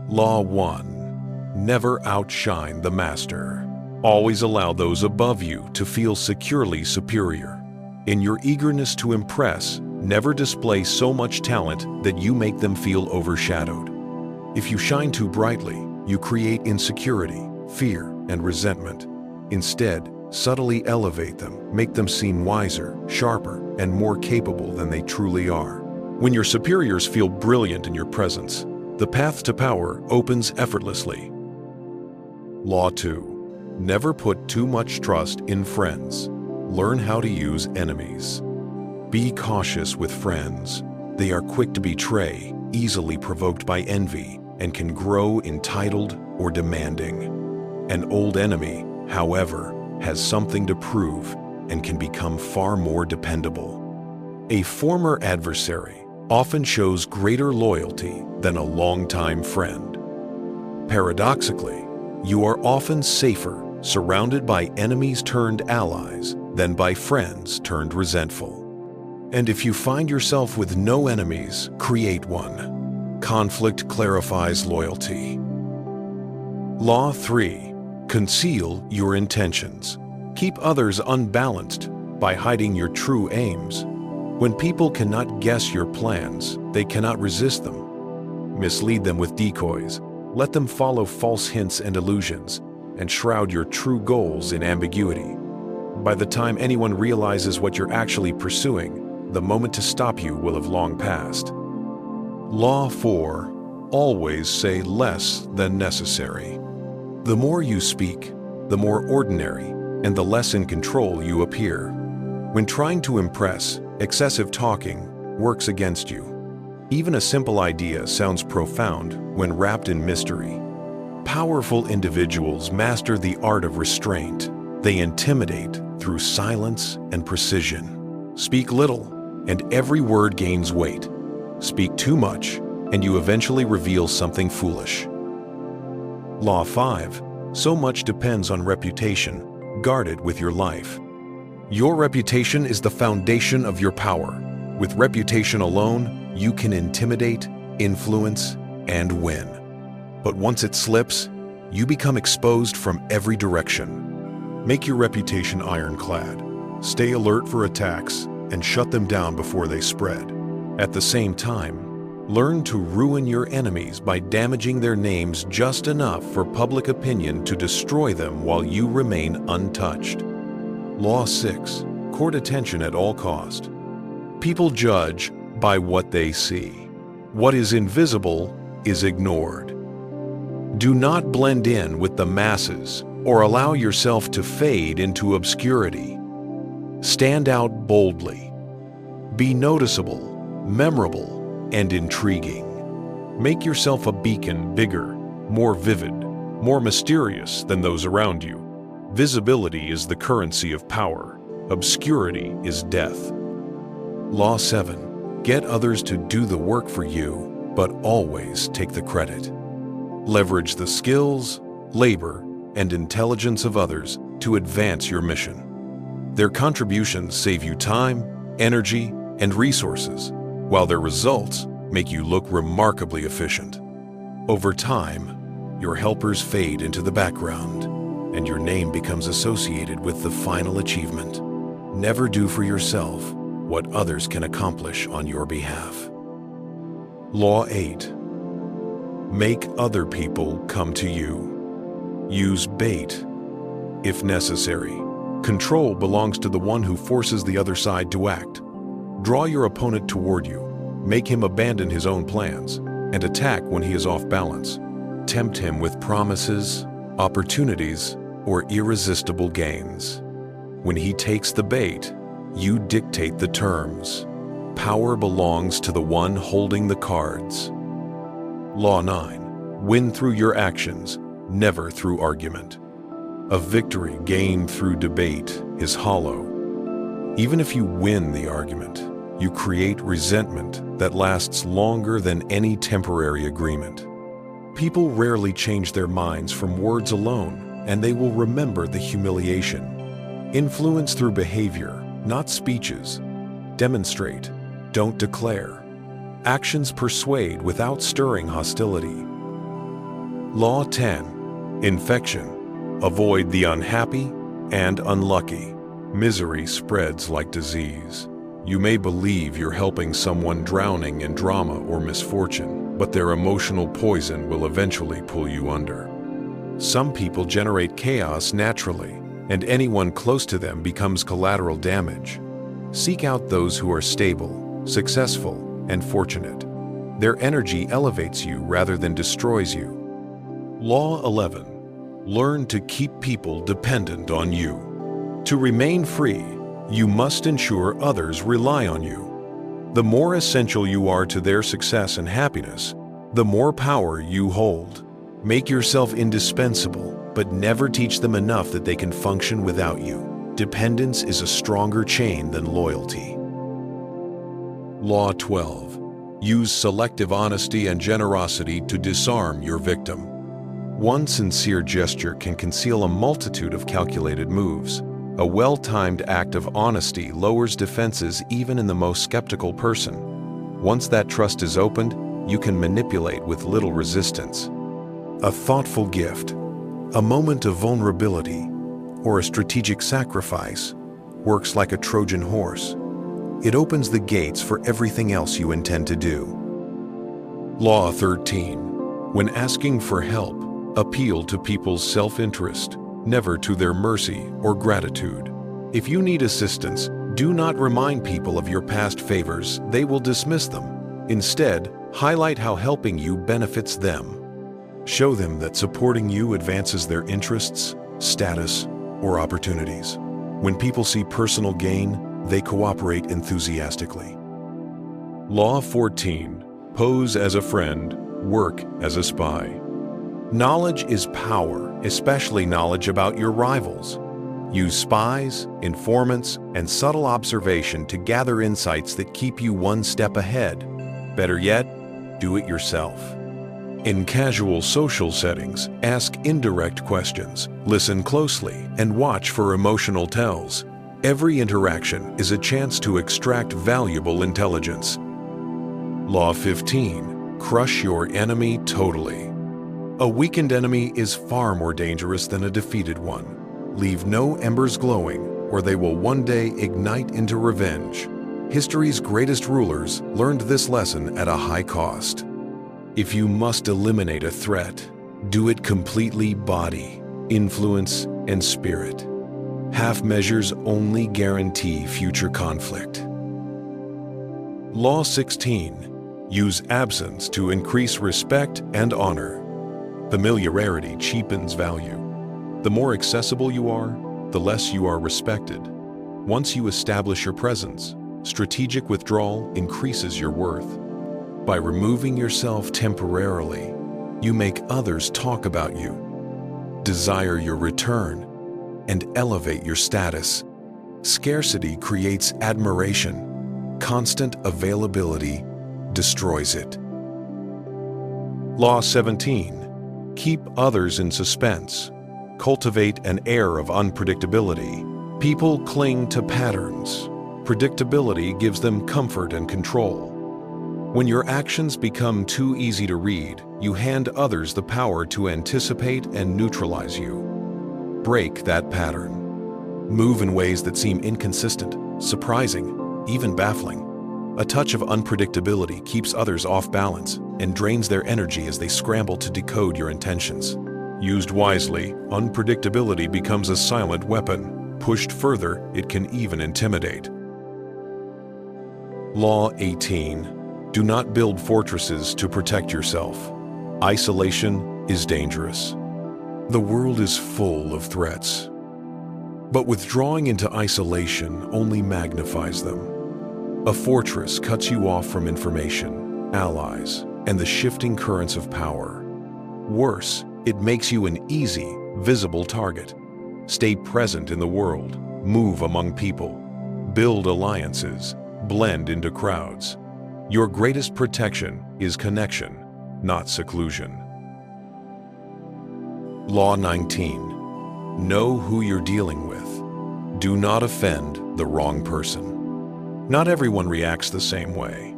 Law 1. Never outshine the master. Always allow those above you to feel securely superior. In your eagerness to impress, never display so much talent that you make them feel overshadowed. If you shine too brightly, you create insecurity, fear, and resentment. Instead, subtly elevate them, make them seem wiser, sharper, and more capable than they truly are. When your superiors feel brilliant in your presence, the path to power opens effortlessly. Law 2. Never put too much trust in friends. Learn how to use enemies. Be cautious with friends. They are quick to betray, easily provoked by envy, and can grow entitled or demanding. An old enemy, however, has something to prove and can become far more dependable. A former adversary often shows greater loyalty than a longtime friend. Paradoxically, you are often safer surrounded by enemies turned allies than by friends turned resentful. And if you find yourself with no enemies, create one. Conflict clarifies loyalty. Law 3. Conceal your intentions. Keep others unbalanced by hiding your true aims. When people cannot guess your plans, they cannot resist them. Mislead them with decoys. Let them follow false hints and illusions, and shroud your true goals in ambiguity. By the time anyone realizes what you're actually pursuing, the moment to stop you will have long passed. Law 4. Always say less than necessary. The more you speak, the more ordinary and the less in control you appear. When trying to impress, excessive talking works against you. Even a simple idea sounds profound when wrapped in mystery. Powerful individuals master the art of restraint. They intimidate through silence and precision. Speak little, and every word gains weight. Speak too much, and you eventually reveal something foolish. Law 5. So much depends on reputation. Guard it with your life. Your reputation is the foundation of your power. With reputation alone, you can intimidate, influence, and win. But once it slips, you become exposed from every direction. Make your reputation ironclad. Stay alert for attacks and shut them down before they spread. At the same time, learn to ruin your enemies by damaging their names just enough for public opinion to destroy them while you remain untouched. Law 6. Court attention at all cost. People judge by what they see. What is invisible is ignored. Do not blend in with the masses or allow yourself to fade into obscurity. Stand out boldly. Be noticeable, memorable, and intriguing. Make yourself a beacon bigger, more vivid, more mysterious than those around you. Visibility is the currency of power. Obscurity is death. Law 7. Get others to do the work for you, but always take the credit. Leverage the skills, labor, and intelligence of others to advance your mission. Their contributions save you time, energy, and resources, while their results make you look remarkably efficient. Over time, your helpers fade into the background, and your name becomes associated with the final achievement. Never do for yourself what others can accomplish on your behalf. Law 8. Make other people come to you. Use bait, if necessary. Control belongs to the one who forces the other side to act. Draw your opponent toward you, make him abandon his own plans, and attack when he is off balance. Tempt him with promises, opportunities, or irresistible gains. When he takes the bait, you dictate the terms. Power belongs to the one holding the cards. Law 9. Win through your actions, never through argument. A victory gained through debate is hollow. Even if you win the argument, you create resentment that lasts longer than any temporary agreement. People rarely change their minds from words alone, and they will remember the humiliation. Influence through behavior, not speeches. Demonstrate, don't declare. Actions persuade without stirring hostility. Law 10. Infection. Avoid the unhappy and unlucky. Misery spreads like disease. You may believe you're helping someone drowning in drama or misfortune, but their emotional poison will eventually pull you under. Some people generate chaos naturally, and anyone close to them becomes collateral damage. Seek out those who are stable, successful, and fortunate. Their energy elevates you rather than destroys you. Law 11. Learn to keep people dependent on you. To remain free, you must ensure others rely on you. The more essential you are to their success and happiness, the more power you hold. Make yourself indispensable, but never teach them enough that they can function without you. Dependence is a stronger chain than loyalty. Law 12. Use selective honesty and generosity to disarm your victim. One sincere gesture can conceal a multitude of calculated moves. A well-timed act of honesty lowers defenses even in the most skeptical person. Once that trust is opened, you can manipulate with little resistance. A thoughtful gift, a moment of vulnerability, or a strategic sacrifice works like a Trojan horse. It opens the gates for everything else you intend to do. Law 13. When asking for help, appeal to people's self-interest, never to their mercy or gratitude. If you need assistance, do not remind people of your past favors. They will dismiss them. Instead, highlight how helping you benefits them. Show them that supporting you advances their interests, status, or opportunities. When people see personal gain, they cooperate enthusiastically. Law 14. Pose as a friend, work as a spy. Knowledge is power, especially knowledge about your rivals. Use spies, informants, and subtle observation to gather insights that keep you one step ahead. Better yet, do it yourself. In casual social settings, ask indirect questions, listen closely, and watch for emotional tells. Every interaction is a chance to extract valuable intelligence. Law 15. Crush your enemy totally. A weakened enemy is far more dangerous than a defeated one. Leave no embers glowing, or they will one day ignite into revenge. History's greatest rulers learned this lesson at a high cost. If you must eliminate a threat, do it completely body, influence, and spirit. Half measures only guarantee future conflict. Law 16. Use absence to increase respect and honor. Familiarity cheapens value. The more accessible you are, the less you are respected. Once you establish your presence, strategic withdrawal increases your worth. By removing yourself temporarily, you make others talk about you, desire your return, and elevate your status. Scarcity creates admiration. Constant availability destroys it. Law 17. Keep others in suspense. Cultivate an air of unpredictability. People cling to patterns. Predictability gives them comfort and control. When your actions become too easy to read, you hand others the power to anticipate and neutralize you. Break that pattern. Move in ways that seem inconsistent, surprising, even baffling. A touch of unpredictability keeps others off balance and drains their energy as they scramble to decode your intentions. Used wisely, unpredictability becomes a silent weapon. Pushed further, it can even intimidate. Law 18. Do not build fortresses to protect yourself. Isolation is dangerous. The world is full of threats, but withdrawing into isolation only magnifies them. A fortress cuts you off from information, allies, and the shifting currents of power. Worse, it makes you an easy, visible target. Stay present in the world, move among people, build alliances, blend into crowds. Your greatest protection is connection, not seclusion. Law 19. Know who you're dealing with. Do not offend the wrong person. Not everyone reacts the same way.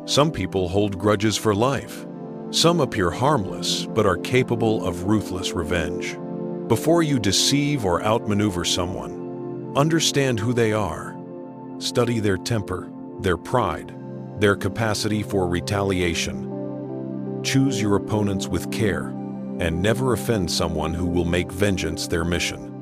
Some people hold grudges for life. Some appear harmless, but are capable of ruthless revenge. Before you deceive or outmaneuver someone, understand who they are. Study their temper, their pride, their capacity for retaliation. Choose your opponents with care, and never offend someone who will make vengeance their mission.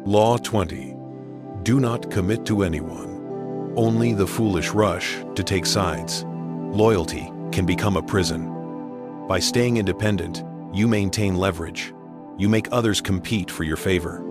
Law 20. Do not commit to anyone. Only the foolish rush to take sides. Loyalty can become a prison. By staying independent, you maintain leverage. You make others compete for your favor.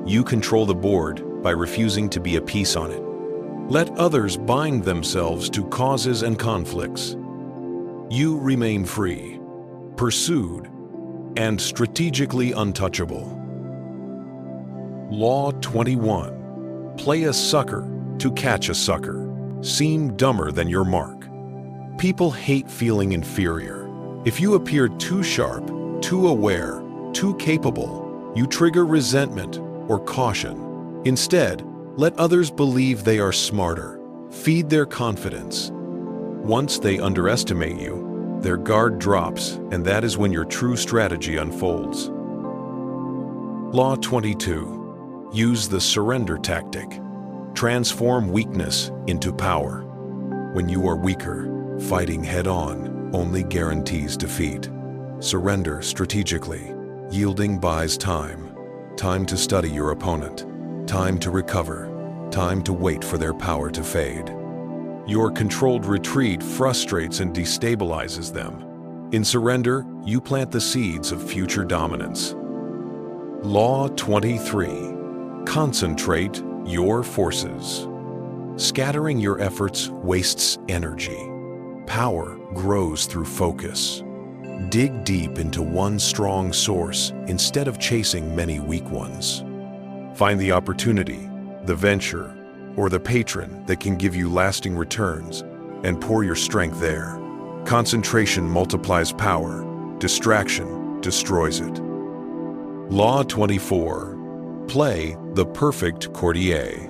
You control the board by refusing to be a piece on it. Let others bind themselves to causes and conflicts. You remain free, pursued, and strategically untouchable. Law 21. Play a sucker to catch a sucker. Seem dumber than your mark. People hate feeling inferior. If you appear too sharp, too aware, too capable, you trigger resentment or caution. Instead, let others believe they are smarter. Feed their confidence. Once they underestimate you, their guard drops, and that is when your true strategy unfolds. Law 22. Use the surrender tactic. Transform weakness into power. When you are weaker, fighting head-on only guarantees defeat. Surrender strategically. Yielding buys time. Time to study your opponent. Time to recover. Time to wait for their power to fade. Your controlled retreat frustrates and destabilizes them. In surrender, you plant the seeds of future dominance. Law 23. Concentrate your forces. Scattering your efforts wastes energy. Power grows through focus. Dig deep into one strong source instead of chasing many weak ones. Find the opportunity, the venture, or the patron that can give you lasting returns, and pour your strength there. Concentration multiplies power. Distraction destroys it. Law 24. Play the perfect courtier.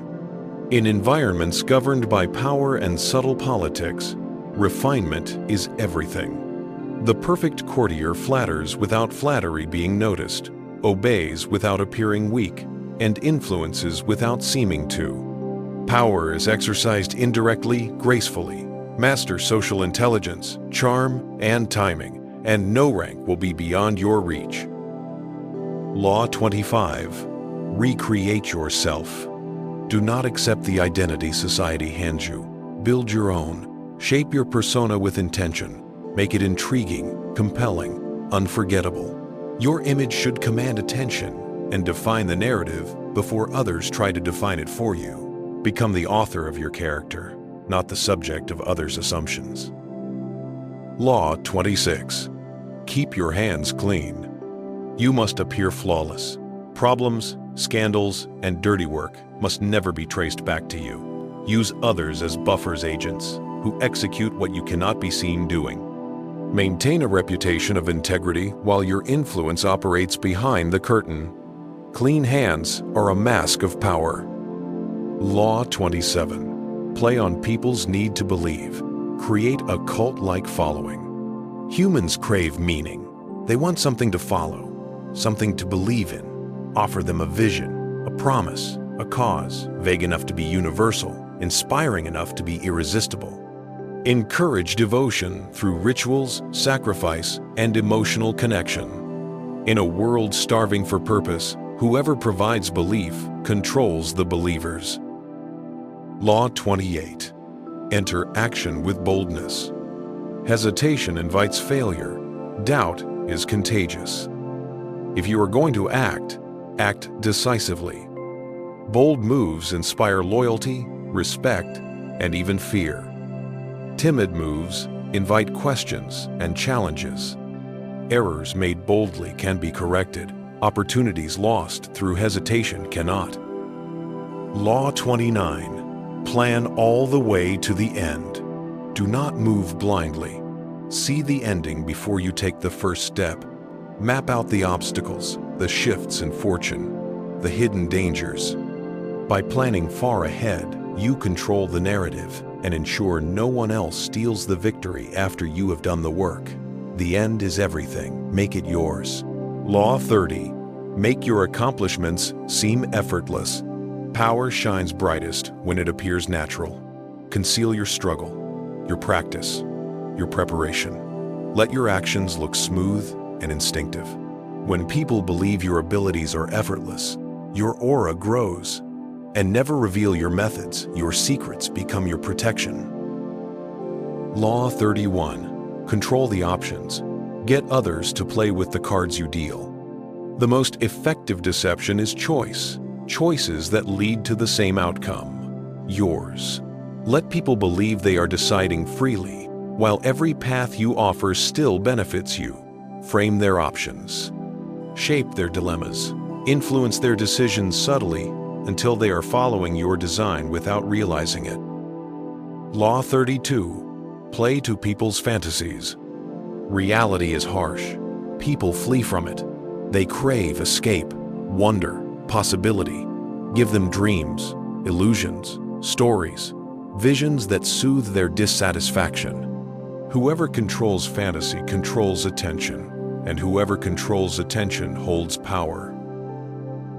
In environments governed by power and subtle politics, refinement is everything. The perfect courtier flatters without flattery being noticed, obeys without appearing weak, and influences without seeming to. Power is exercised indirectly, gracefully. Master social intelligence, charm, and timing, and no rank will be beyond your reach. Law 25. Recreate yourself. Do not accept the identity society hands you. Build your own. Shape your persona with intention. Make it intriguing, compelling, unforgettable. Your image should command attention and define the narrative before others try to define it for you. Become the author of your character, not the subject of others' assumptions. Law 26. Keep your hands clean. You must appear flawless. Problems, scandals, and dirty work must never be traced back to you. Use others as buffers agents who execute what you cannot be seen doing. Maintain a reputation of integrity while your influence operates behind the curtain. Clean hands are a mask of power. Law 27. Play on people's need to believe. Create a cult-like following. Humans crave meaning. They want something to follow, something to believe in. Offer them a vision, a promise, a cause, vague enough to be universal, inspiring enough to be irresistible. Encourage devotion through rituals, sacrifice, and emotional connection. In a world starving for purpose, whoever provides belief controls the believers. Law 28. Enter action with boldness. Hesitation invites failure. Doubt is contagious. If you are going to act, act decisively. Bold moves inspire loyalty, respect, and even fear. Timid moves invite questions and challenges. Errors made boldly can be corrected. Opportunities lost through hesitation cannot. Law 29. Plan all the way to the end. Do not move blindly. See the ending before you take the first step. Map out the obstacles, the shifts in fortune, the hidden dangers. By planning far ahead, you control the narrative, and ensure no one else steals the victory after you have done the work. The end is everything. Make it yours. Law 30. Make your accomplishments seem effortless. Power shines brightest when it appears natural. Conceal your struggle, your practice, your preparation. Let your actions look smooth and instinctive. When people believe your abilities are effortless, your aura grows. And never reveal your methods. Your secrets become your protection. Law 31. Control the options. Get others to play with the cards you deal. The most effective deception is choice. Choices that lead to the same outcome. Yours. Let people believe they are deciding freely, while every path you offer still benefits you. Frame their options. Shape their dilemmas. Influence their decisions subtly until they are following your design without realizing it. Law 32. Play to people's fantasies. Reality is harsh. People flee from it. They crave escape, wonder, possibility. Give them dreams, illusions, stories, visions that soothe their dissatisfaction. Whoever controls fantasy controls attention, and whoever controls attention holds power.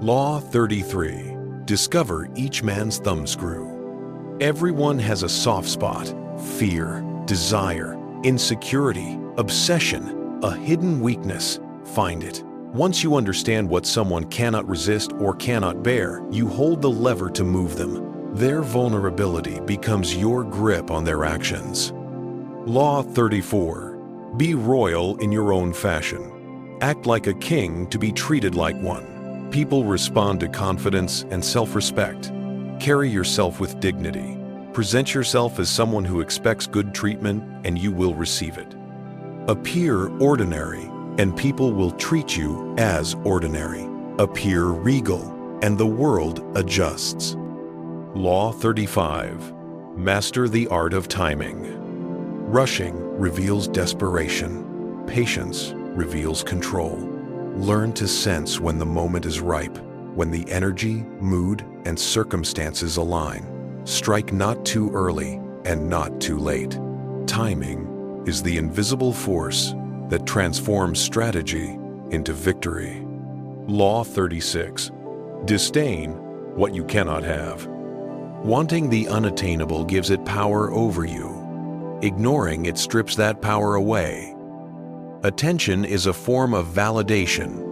Law 33. Discover each man's thumbscrew. Everyone has a soft spot, fear, desire, insecurity, obsession, a hidden weakness. Find it. Once you understand what someone cannot resist or cannot bear, you hold the lever to move them. Their vulnerability becomes your grip on their actions. Law 34. Be royal in your own fashion. Act like a king to be treated like one. People respond to confidence and self-respect. Carry yourself with dignity. Present yourself as someone who expects good treatment, and you will receive it. Appear ordinary, and people will treat you as ordinary. Appear regal, and the world adjusts. Law 35. Master the art of timing. Rushing reveals desperation. Patience reveals control. Learn to sense when the moment is ripe, when the energy, mood, and circumstances align. Strike not too early and not too late. Timing is the invisible force that transforms strategy into victory. Law 36. Disdain what you cannot have. Wanting the unattainable gives it power over you. Ignoring it strips that power away. Attention is a form of validation.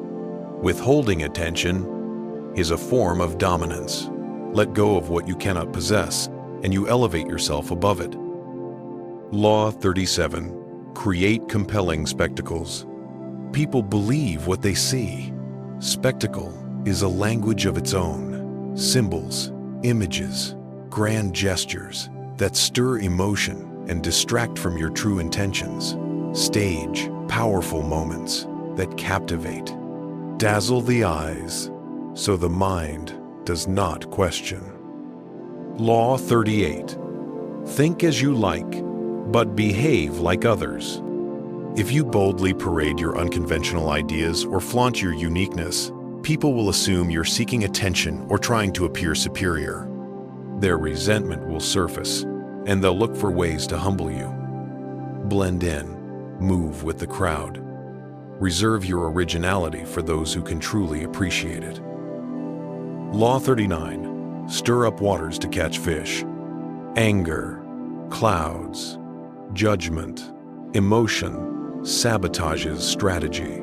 Withholding attention is a form of dominance. Let go of what you cannot possess, and you elevate yourself above it. Law 37. Create compelling spectacles. People believe what they see. Spectacle is a language of its own. Symbols, images, grand gestures that stir emotion and distract from your true intentions. Stage powerful moments that captivate. Dazzle the eyes so the mind does not question. Law 38. Think as you like, but behave like others. If you boldly parade your unconventional ideas or flaunt your uniqueness, people will assume you're seeking attention or trying to appear superior. Their resentment will surface, and they'll look for ways to humble you. Blend in. Move with the crowd. Reserve your originality for those who can truly appreciate it. Law 39. Stir up waters to catch fish. Anger, clouds, judgment, emotion sabotages strategy.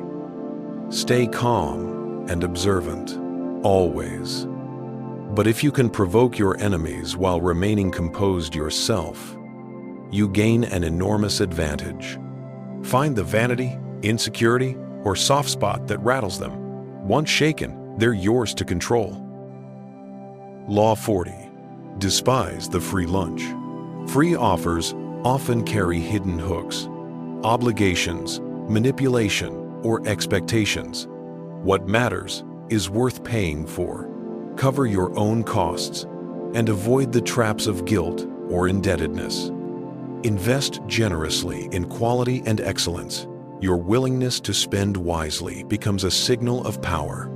Stay calm and observant, always. But if you can provoke your enemies while remaining composed yourself, you gain an enormous advantage. Find the vanity, insecurity, or soft spot that rattles them. Once shaken, they're yours to control. Law 40. Despise the free lunch. Free offers often carry hidden hooks, obligations, manipulation, or expectations. What matters is worth paying for. Cover your own costs and avoid the traps of guilt or indebtedness. Invest generously in quality and excellence. Your willingness to spend wisely becomes a signal of power.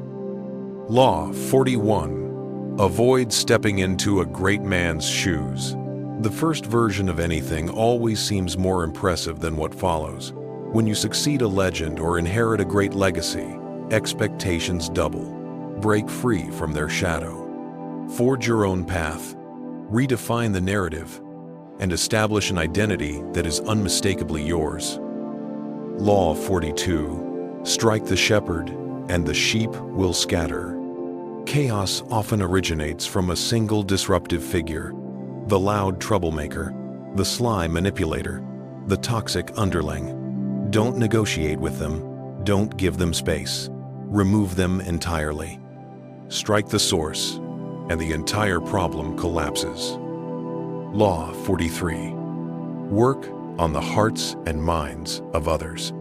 Law 41. Avoid stepping into a great man's shoes. The first version of anything always seems more impressive than what follows. When you succeed a legend or inherit a great legacy, expectations double. Break free from their shadow. Forge your own path. Redefine the narrative, and establish an identity that is unmistakably yours. Law 42. Strike the shepherd, and the sheep will scatter. Chaos often originates from a single disruptive figure: the loud troublemaker, the sly manipulator, the toxic underling. Don't negotiate with them. Don't give them space. Remove them entirely. Strike the source, and the entire problem collapses. Law 43. Work on the hearts and minds of others.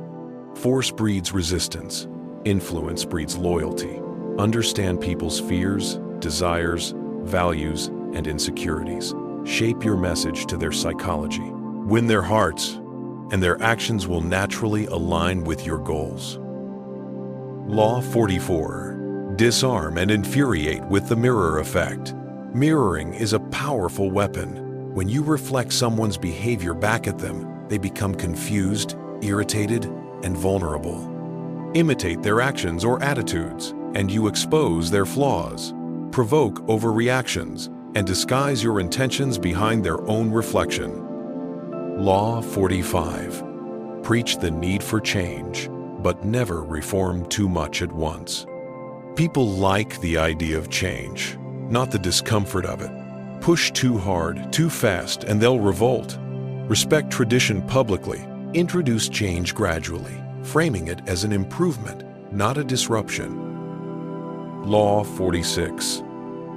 Force breeds resistance. Influence breeds loyalty. Understand people's fears, desires, values, and insecurities. Shape your message to their psychology. Win their hearts, and their actions will naturally align with your goals. Law 44. Disarm and infuriate with the mirror effect. Mirroring is a powerful weapon. When you reflect someone's behavior back at them, they become confused, irritated, and vulnerable. Imitate their actions or attitudes, and you expose their flaws. Provoke overreactions, and disguise your intentions behind their own reflection. Law 45. Preach the need for change, but never reform too much at once. People like the idea of change, not the discomfort of it. Push too hard, too fast, and they'll revolt. Respect tradition publicly. Introduce change gradually, framing it as an improvement, not a disruption. Law 46.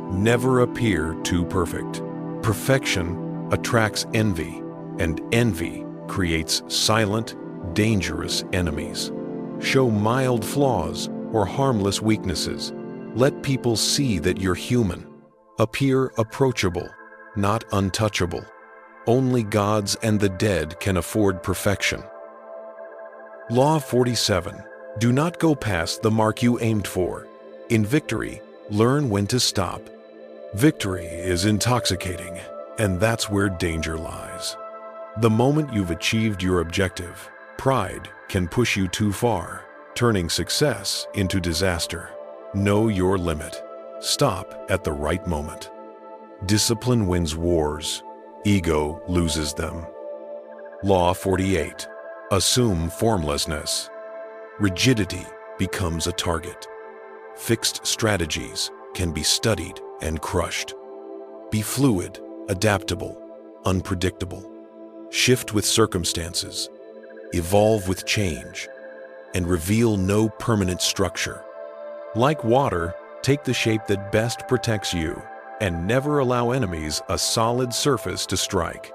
Never appear too perfect. Perfection attracts envy, and envy creates silent, dangerous enemies. Show mild flaws or harmless weaknesses. Let people see that you're human. Appear approachable, not untouchable. Only gods and the dead can afford perfection. Law 47. Do not go past the mark you aimed for. In victory, learn when to stop. Victory is intoxicating, and that's where danger lies. The moment you've achieved your objective, pride can push you too far, turning success into disaster. Know your limit. Stop at the right moment. Discipline wins wars. Ego loses them. Law 48. Assume formlessness. Rigidity becomes a target. Fixed strategies can be studied and crushed. Be fluid, adaptable, unpredictable. Shift with circumstances. Evolve with change. And reveal no permanent structure. Like water, take the shape that best protects you, and never allow enemies a solid surface to strike.